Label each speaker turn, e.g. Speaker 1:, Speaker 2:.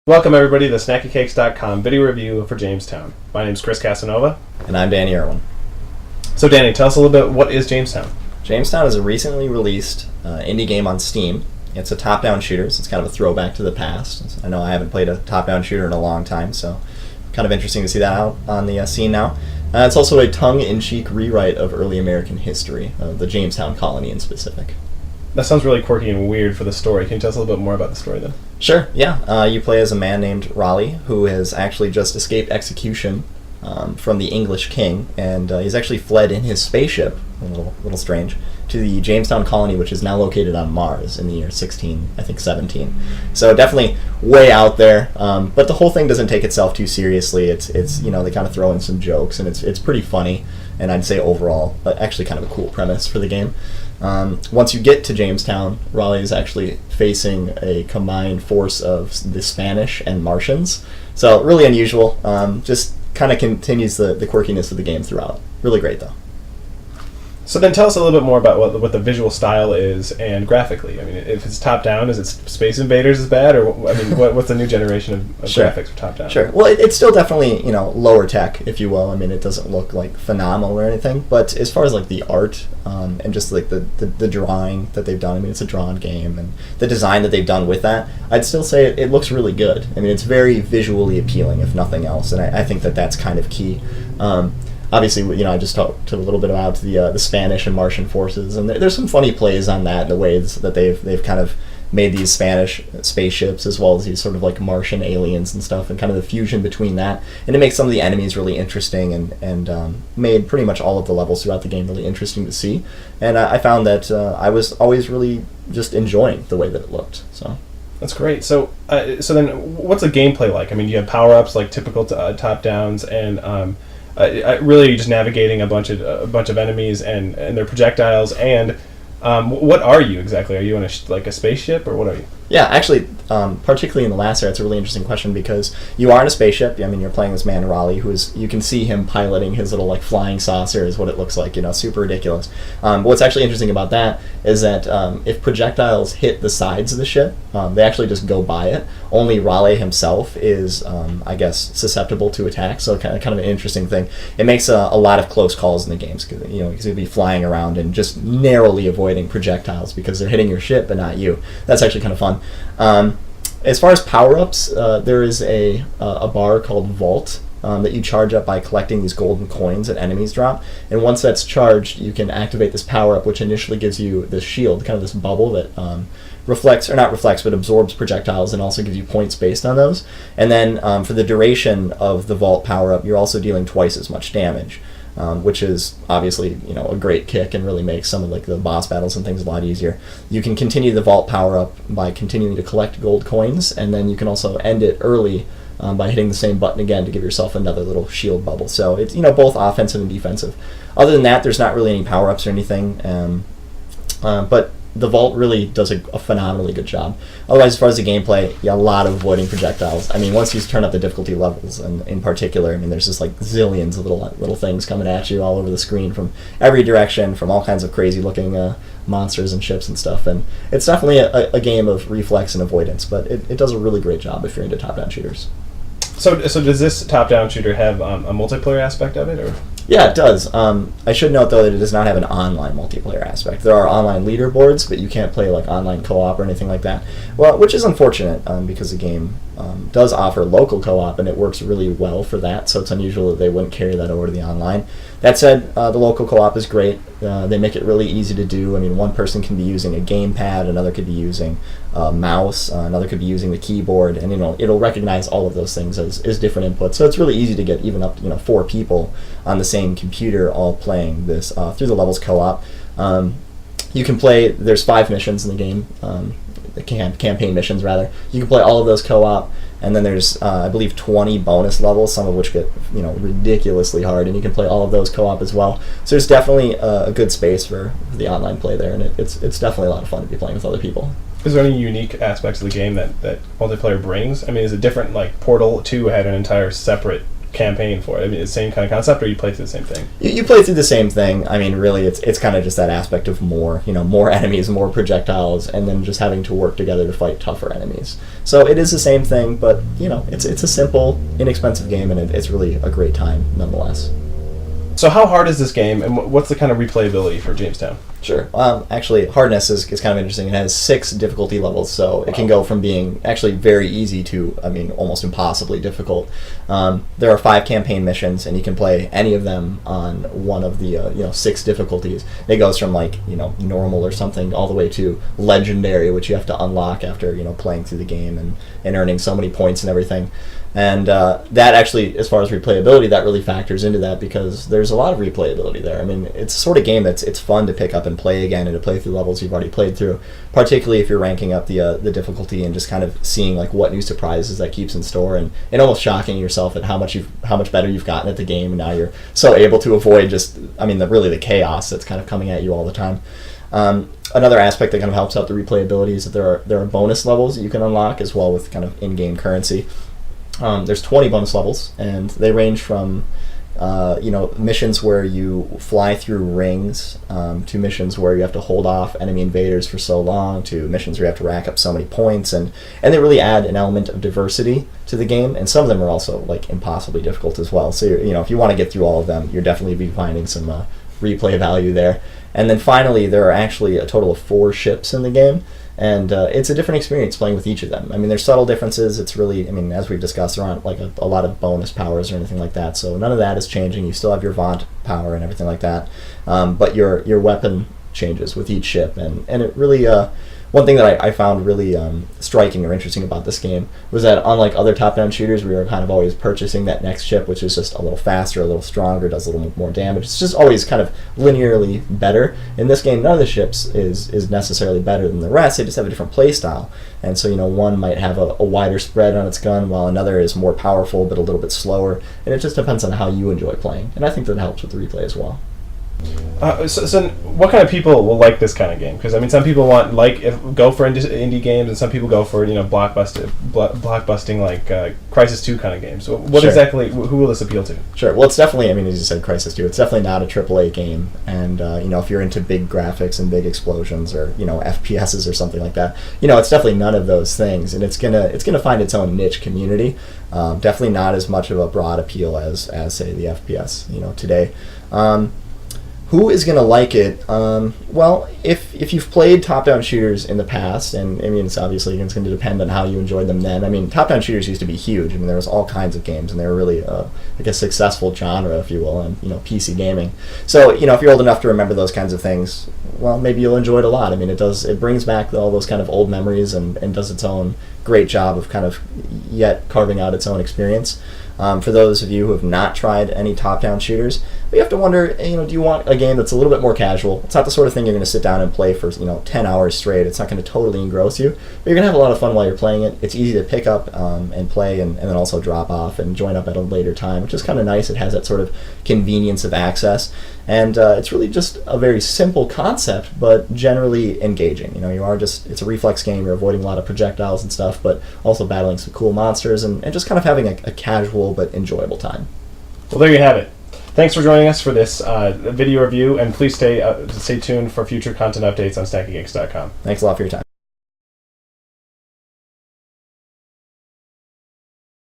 Speaker 1: Welcome everybody to the SnackyCakes.com video review for Jamestown. My name is Chris Casanova.
Speaker 2: And I'm Danny Irwin.
Speaker 1: So Danny, tell us a little bit, what is Jamestown?
Speaker 2: Jamestown is a recently released indie game on Steam. It's a top-down shooter, so it's kind of a throwback to the past. I know I haven't played a top-down shooter in a long time, so kind of interesting to see that out on the scene now. It's also a tongue-in-cheek rewrite of early American history, of the Jamestown colony in specific.
Speaker 1: That sounds really quirky and weird for the story. Can you tell us a little bit more about the story then?
Speaker 2: Sure, yeah. You play as a man named Raleigh, who has actually just escaped execution from the English king, and he's actually fled in his spaceship, a little strange, to the Jamestown colony, which is now located on Mars in the year 17. So definitely way out there, but the whole thing doesn't take itself too seriously. It's they kind of throw in some jokes, and it's pretty funny, and I'd say overall, actually kind of a cool premise for the game. Once you get to Jamestown, Raleigh is actually facing a combined force of the Spanish and Martians. So really unusual. Just kind of continues the quirkiness of the game throughout. Really great though.
Speaker 1: So then tell us a little bit more about what the visual style is and graphically. I mean, if it's top-down, is it Space Invaders is bad? Or, I mean, what's the new generation of
Speaker 2: Sure.
Speaker 1: graphics for top-down?
Speaker 2: Sure. Well, it's still definitely, lower tech, if you will. I mean, it doesn't look, like, phenomenal or anything. But as far as, like, the art and just, like, the drawing that they've done, I mean, it's a drawn game. And the design that they've done with that, I'd still say it looks really good. I mean, it's very visually appealing, if nothing else. And I think that's kind of key. Obviously, I just talked a little bit about the Spanish and Martian forces, and there's some funny plays on that, the ways that they've kind of made these Spanish spaceships as well as these sort of like Martian aliens and stuff, and kind of the fusion between that, and it makes some of the enemies really interesting, and made pretty much all of the levels throughout the game really interesting to see. And I found that I was always really just enjoying the way that it looked. So.
Speaker 1: That's great. So then, what's the gameplay like? I mean, you have power-ups like typical top downs, and really you're just navigating a bunch of enemies and their projectiles. And what are you exactly? Are you on a spaceship, or what are you?
Speaker 2: Yeah, actually, particularly in the last area, it's a really interesting question because you are in a spaceship. I mean, you're playing this man Raleigh, you can see him piloting his little like flying saucer, is what it looks like. Super ridiculous. What's actually interesting about that is that if projectiles hit the sides of the ship, they actually just go by it. Only Raleigh himself is, I guess, susceptible to attack. So kind of an interesting thing. It makes a lot of close calls in the games because you'll be flying around and just narrowly avoiding projectiles because they're hitting your ship but not you. That's actually kind of fun. As far as power-ups, there is a bar called Vault that you charge up by collecting these golden coins that enemies drop. And once that's charged, you can activate this power-up, which initially gives you this shield, kind of this bubble that absorbs projectiles and also gives you points based on those. And then for the duration of the Vault power-up, you're also dealing twice as much damage. Which is obviously a great kick and really makes some of like the boss battles and things a lot easier. You can continue the Vault power up by continuing to collect gold coins, and then you can also end it early by hitting the same button again to give yourself another little shield bubble. So it's both offensive and defensive. Other than that, there's not really any power ups or anything, but the Vault really does a phenomenally good job. Otherwise, as far as the gameplay, a lot of avoiding projectiles. I mean, once you turn up the difficulty levels, and in particular, I mean, there's just like zillions of little things coming at you all over the screen from every direction, from all kinds of crazy-looking monsters and ships and stuff. And it's definitely a game of reflex and avoidance, but it does a really great job if you're into top-down shooters.
Speaker 1: So does this top-down shooter have a multiplayer aspect of it, or?
Speaker 2: Yeah, it does. I should note, though, that it does not have an online multiplayer aspect. There are online leaderboards, but you can't play like online co-op or anything like that. Well, which is unfortunate because the game does offer local co-op, and it works really well for that, so it's unusual that they wouldn't carry that over to the online. That said, the local co-op is great. They make it really easy to do. I mean, one person can be using a gamepad, another could be using a mouse, another could be using the keyboard, and it'll recognize all of those things as different inputs. So it's really easy to get even up to 4 people on the same computer all playing this through the levels co-op. You can play. There's 5 missions in the game, the campaign missions rather. You can play all of those co-op. And then there's, I believe, 20 bonus levels, some of which get, ridiculously hard, and you can play all of those co-op as well. So there's definitely a good space for the online play there, and it's definitely a lot of fun to be playing with other people.
Speaker 1: Is there any unique aspects of the game that multiplayer brings? I mean, is it different? Like Portal 2 had an entire separate campaign for it? I mean, the same kind of concept, or you play through the same thing?
Speaker 2: You play through the same thing. I mean, really, it's kind of just that aspect of more enemies, more projectiles, and then just having to work together to fight tougher enemies. So it is the same thing, but it's a simple, inexpensive game, and it's really a great time nonetheless.
Speaker 1: So how hard is this game, and what's the kind of replayability for Jamestown?
Speaker 2: Sure. Actually, hardness is kind of interesting. It has 6 difficulty levels, so it can go from being actually very easy to, almost impossibly difficult. There are 5 campaign missions, and you can play any of them on one of the 6 difficulties. It goes from normal or something all the way to legendary, which you have to unlock after playing through the game and earning so many points and everything. And that actually, as far as replayability, that really factors into that because there's a lot of replayability there. I mean, it's the sort of game it's fun to pick up and play again and to play through levels you've already played through, particularly if you're ranking up the difficulty and just kind of seeing what new surprises that keeps in store and almost shocking yourself at how much better you've gotten at the game, and now you're so able to avoid the chaos that's kind of coming at you all the time. Another aspect that kind of helps out the replayability is that there are bonus levels that you can unlock as well with kind of in-game currency. There's 20 bonus levels, and they range from missions where you fly through rings to missions where you have to hold off enemy invaders for so long to missions where you have to rack up so many points, and they really add an element of diversity to the game, and some of them are also impossibly difficult as well. So if you want to get through all of them, you're definitely be finding some replay value there. And then finally, there are actually a total of 4 ships in the game. And it's a different experience playing with each of them. I mean, there's subtle differences. It's really, as we've discussed, there aren't a lot of bonus powers or anything like that. So none of that is changing. You still have your Vaunt power and everything like that. But your weapon changes with each ship. And it really, one thing that I found really striking or interesting about this game was that unlike other top-down shooters, we were kind of always purchasing that next ship, which is just a little faster, a little stronger, does a little more damage. It's just always kind of linearly better. In this game, none of the ships is necessarily better than the rest. They just have a different play style. And so, one might have a wider spread on its gun, while another is more powerful but a little bit slower. And it just depends on how you enjoy playing. And I think that helps with the replay as well.
Speaker 1: So what kind of people will like this kind of game? Because some people go for indie games, and some people go for blockbusting Crysis 2 kind of games. So what exactly? Who will this appeal to?
Speaker 2: Sure. Well, it's definitely. As you said, Crysis 2. It's definitely not a AAA game, and if you're into big graphics and big explosions or FPSs or something like that, it's definitely none of those things, and it's gonna find its own niche community. Definitely not as much of a broad appeal as say the FPS today. Who is going to like it? Well, if you've played top-down shooters in the past, and it's obviously it's going to depend on how you enjoyed them then. Top-down shooters used to be huge. there was all kinds of games, and they were really a successful genre, if you will, in PC gaming. So if you're old enough to remember those kinds of things, well, maybe you'll enjoy it a lot. It brings back all those kind of old memories and does its own great job of kind of yet carving out its own experience. For those of you who have not tried any top-down shooters, you have to wonder, do you want a game that's a little bit more casual? It's not the sort of thing you're going to sit down and play for 10 hours straight. It's not going to totally engross you, but you're going to have a lot of fun while you're playing it. It's easy to pick up and play and then also drop off and join up at a later time, which is kind of nice. It has that sort of convenience of access, and it's really just a very simple concept, but generally engaging. It's a reflex game. You're avoiding a lot of projectiles and stuff, but also battling some cool monsters and just kind of having a casual but enjoyable time.
Speaker 1: Well, there you have it. Thanks for joining us for this video review, and please stay tuned for future content updates on StackyGeeks.com.
Speaker 2: Thanks a lot for your time.